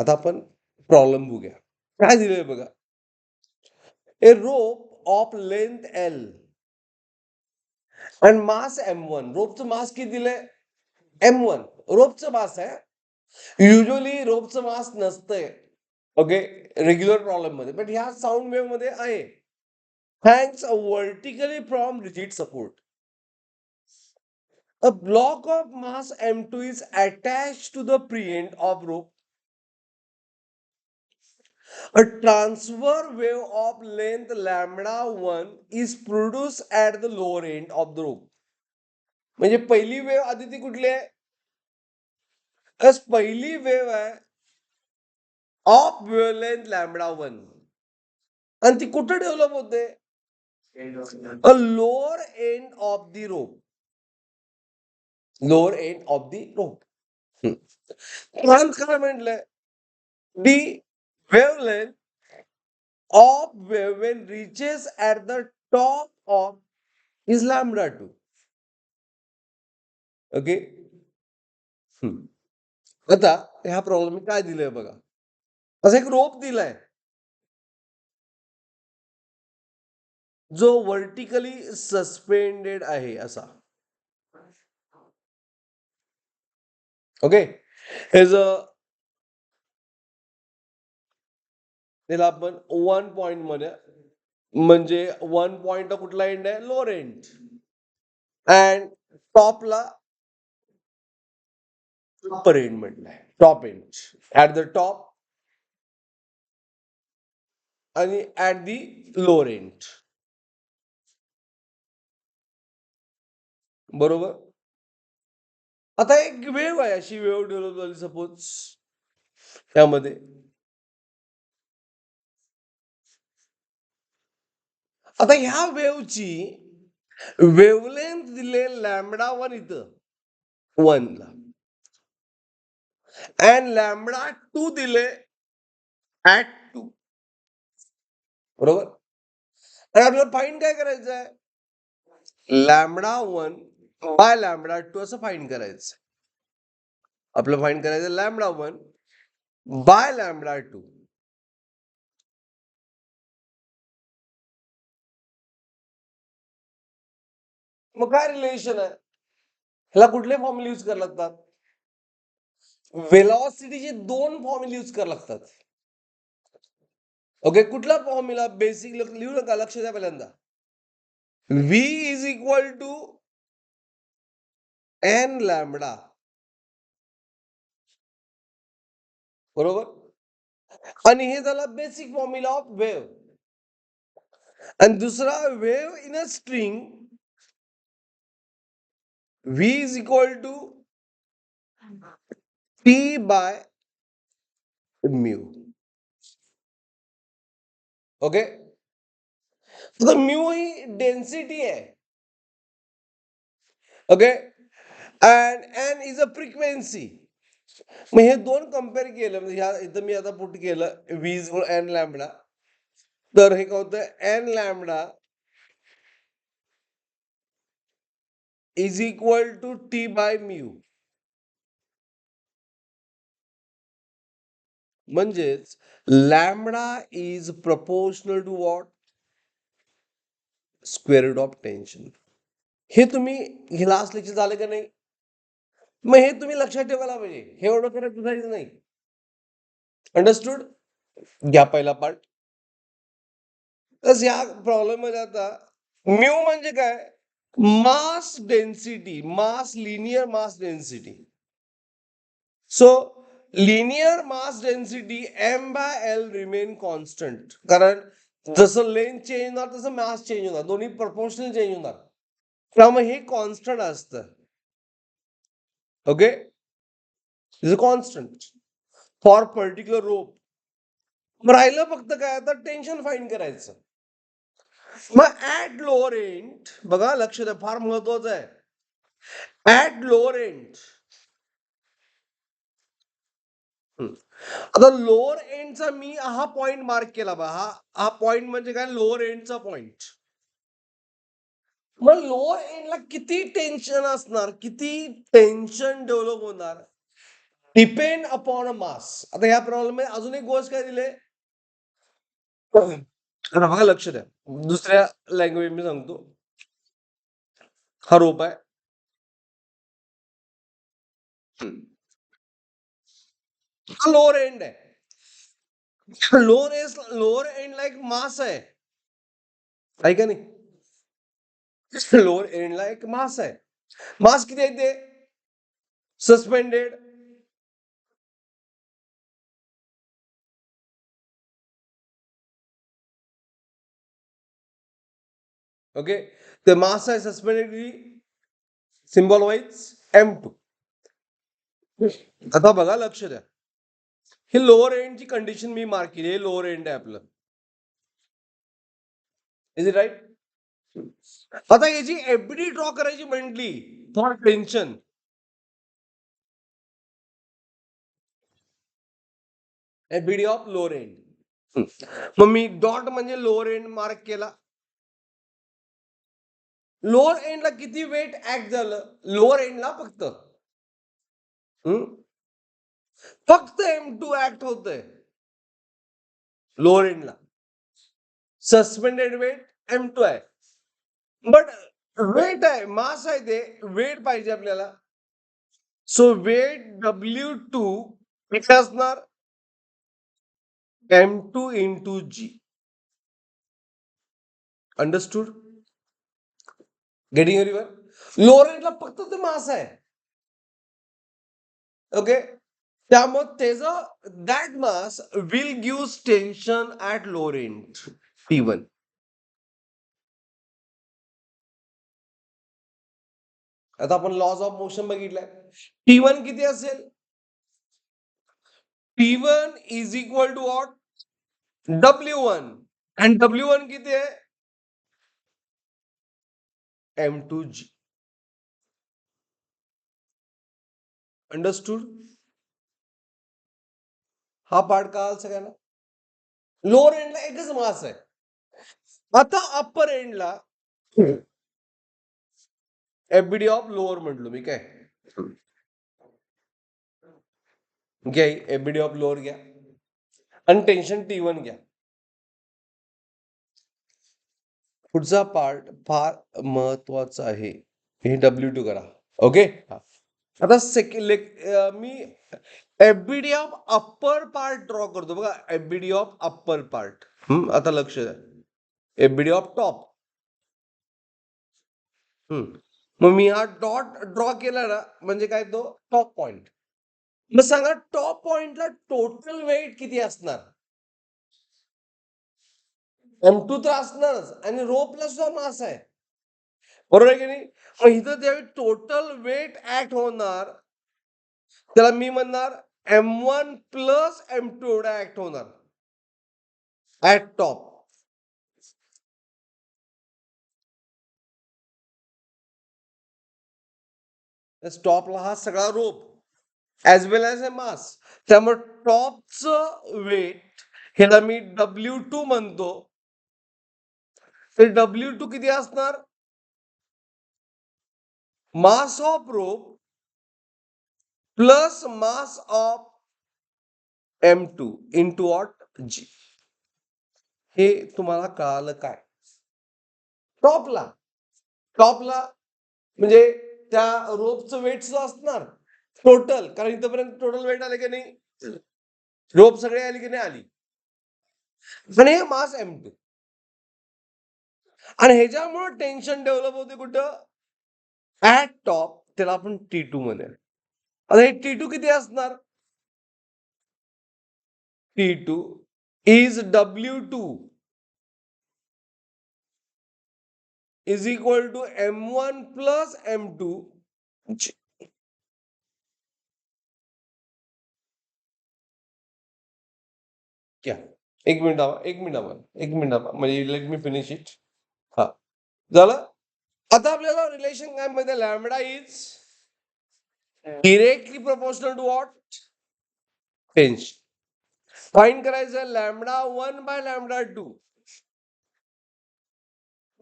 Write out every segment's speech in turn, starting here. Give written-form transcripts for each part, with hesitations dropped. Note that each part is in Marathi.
आता आपण प्रॉब्लेम बघूया. काय दिलंय बघा. A rope of length L and mass M1. रोपचं मास किती दिलंय? M1. रोपचं मास आहे. युजली रोपचं मास नसतंय. ओके, रेग्युलर प्रॉब्लेम मध्ये, बट ह्या साऊंड वेव्ह मध्ये आहे. Hangs vertically from rigid support. A block of mass M2 is attached to the pre-end of rope. A transfer wave of length lambda 1 is produced at the lower end of the rope. म्हणजे पहिली वेव आधी ती कुठली आहे? पहिली वेव आहे ऑफ वेवलेंथ लॅम्बडा 1 आणि ती कुठे डेव्हलप होते? A lower end of the rope. Lower end of the rope. काय म्हटलंय? The wavelength of wave when reaches at the top of is lambda 2. Okay. आता ह्या प्रॉब्लेम काय दिलंय बघा. असं एक रोप दिलाय जो वर्टिकली सस्पेंडेड आहे असा. ओके, त्याला आपण 1 पॉइंट मध्ये, म्हणजे 1 पॉइंट कुठला एंड आहे? Lower end. अँड टॉपला अपर एंड म्हटलंय. Top end at the top आणि ऍट दी लोअर एंड. बरोबर. आता एक वेव आहे, अशी वेव डेव्हलप झाली सपोज त्यामध्ये. आता ह्या वेवची वेवलेंथ दिले लॅम्बडा 1 इथं 1 ला अँड लॅम्बडा 2 दिले ऍट 2. बरोबर. आणि आपल्याला फाईंड काय करायचं आहे? लॅम्बडा 1 बाय लॅम्बडा 2 असं फाईंड करायचं. आपलं फाईंड करायचं लॅम्बडा 1 बाय लॅम्बडा 2. मग काय रिलेशन आहे? ह्याला कुठले फॉर्म्युले यूज करायला लागतात? वेलॉसिटीचे 2 फॉर्म्युले यूज करायला लागतात. ओके, कुठला फॉर्म्युला? बेसिक लिहू नका, लक्ष द्या पहिल्यांदा. V is equal to n lambda. बरोबर. आणि हे झालं बेसिक फॉर्म्युला ऑफ वेव्ह. आणि दुसरा, wave in a string V is equal to T by mu. Okay, तर म्यू ही डेन्सिटी आहे. Okay, and n is a frequency. मग हे दोन कम्पेअर केलं, म्हणजे ह्या इथं मी आता पुट केलं V इज एन लॅम्बडा, तर हे काय होतं? N lambda is equal to T by mu. म्हणजेच lambda is proportional to what? Square root of tension. हे तुम्ही हे लास्ट लेक्चर झालं का नाही? मग हे तुम्ही लक्षात ठेवायला पाहिजे. हे एवढं करत जायचं नाही. अंडरस्टूड? घ्या पहिला पार्ट. तर या प्रॉब्लेम मध्ये आता म्यू म्हणजे काय? Mass density, mass, linear mass density. So linear mass density M by L remain constant. कारण जसं लेंथ चेंज होणार तसं मास चेंज होणार, दोन्ही प्रपोर्शनल चेंज होणार. त्यामुळे हे कॉन्स्टंट असतं. Okay, is a constant for particular rope. राहिलं फक्त काय, आता टेन्शन फाइंड करायचं. मग ऍट लोअर एंड, बघा लक्ष द्या, फार महत्वाचं आहे. ऍट लोअर एंड, आता लोअर एंडचा मी हा पॉइंट मार्क केला बा. हा पॉइंट म्हणजे काय? लोअर एंडचा पॉइंट. मग लोअर एंडला किती टेन्शन असणार, किती टेन्शन डेव्हलप होणार? Depend upon a mass. आता ह्या प्रॉब्लेम मध्ये अजून एक गोष्ट काय दिले, बघा लक्ष द्या, दुसऱ्या लँग्वेज मी सांगतो. हा रोप आहे, हा लोअर एंड आहे. लोअर एंडला एक मास आहे का नाही? लोअर एंडला एक मास आहे. मास किती आहे ते? सस्पेंडेड. ओके, ते मास आहे सस्पेंडेड, सिम्बॉल वाईज M2. आता बघा लक्ष द्या, ही लोअर एंडची कंडिशन मी मार्क केली, हे लोअर एंड आहे आपलं. Is it right? आता याची एफबीडी ड्रॉ करायची म्हटली for tension, FBD of lower end. मग मी डॉट म्हणजे लोअर एंड मार्क केला. लोअर एंडला किती वेट ऍक्ट झालं? लोअर एंडला फक्त M2 ऍक्ट होतंय लोअर एंडला. सस्पेंडेड वेट M2 आहे, बट वेट आहे, मास आहे, ते वेट पाहिजे आपल्याला. सो वेट W2 किती असणार? M2 into G. Understood? Getting everyone? Lower एंडला फक्त ते मास आहे. ओके, त्यामुळे त्याचं that mass will give tension at lower end T1. आता आपण लॉज ऑफ मोशन बघितलाय. T1 किती असेल? T1 is equal to what? W1. आणि W1 किती आहे? M2G. अंडरस्टूड? हा पार्ट कळाल सगळ्यांना? लोअर एंडला एकच मास आहे. आता अप्पर एंडला एफबीडी ऑफ लोअर म्हटलो मी, काय घ्या, एफबीडी ऑफ लोअर घ्या आणि टेन्शन T1 घ्या. पुढचा पार्ट फार महत्वाचा आहे, हे W2 करा. ओके, आता मी FBD of upper part draw करतो. बघा, एफबीडी ऑफ अप्पर पार्ट. आता लक्ष द्या, एफबीडी ऑफ टॉप. मग मी हा डॉट ड्रॉ केला ना, म्हणजे काय, तो टॉप पॉइंट. मग सांगा, टॉप पॉइंटला टोटल वेट किती असणार? M2 तर असणारच, आणि रोपला सुद्धा मास आहे, बरोबर आहे की नाही? मग इथं ज्यावेळी टोटल वेट ऍक्ट होणार, त्याला मी म्हणणार M1 प्लस M2 एवढा ऍक्ट होणार ऍट टॉप. टॉपला हा सगळा रोप ऍज वेल एज अ मास, त्यामुळे टॉपचं वेट ह्याला मी W2 म्हणतो. तर W2 किती असणार? Mass of rope plus mass of M2 into what? G. हे तुम्हाला कळालं काय? टॉपला म्हणजे त्या रोपचं वेट सुद्धा असणार टोटल, कारण इथपर्यंत टोटल वेट आले की नाही, रोप सगळे आली की नाही आली, आणि हे मास M2, आणि ह्याच्यामुळे टेन्शन डेव्हलप होते कुठं? At top. त्याला आपण T2 म्हणूया. आता हे T2 किती असणार? T2 is W2 is equal to M1 plus M2. क्या, एक मिनिट म्हणजे लेट मी फिनिश इट. हा, झालं. आता आपल्याला रिलेशन काय माहिती, lambda is directly proportional to what? Tension. Find करायचं λ1 बाय λ2,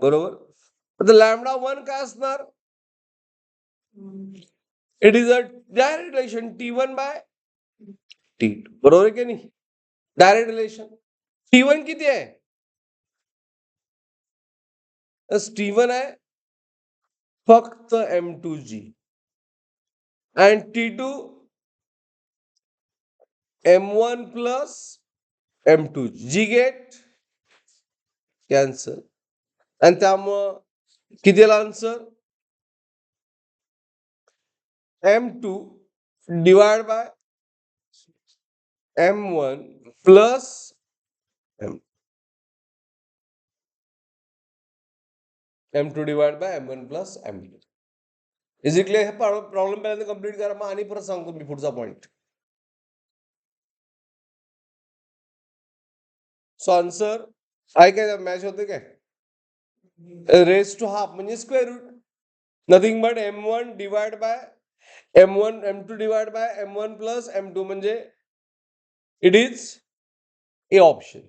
बरोबर? आता λ1 काय असणार? It is a direct relation T1 by T2 बरोबर आहे की नाही? Direct relation. T1 किती आहे? T1 आहे फक्त M2G and T2 M1 plus M2G. G get cancel आणि त्यामुळं किती आला answer? M2 divide by M1 plus M2 divide by M1 plus M2. Is it clear? हे प्रॉब्लेम पहिल्यांदा कम्प्लीट करा, मग आणि परत सांगतो मी पुढचा पॉईंट. सो आन्सर आहे काय मॅच होते काय? रेस टू हाफ म्हणजे square root, nothing but M1 divide by M2 divide by M1 plus M2 म्हणजे इट इज ए ऑप्शन.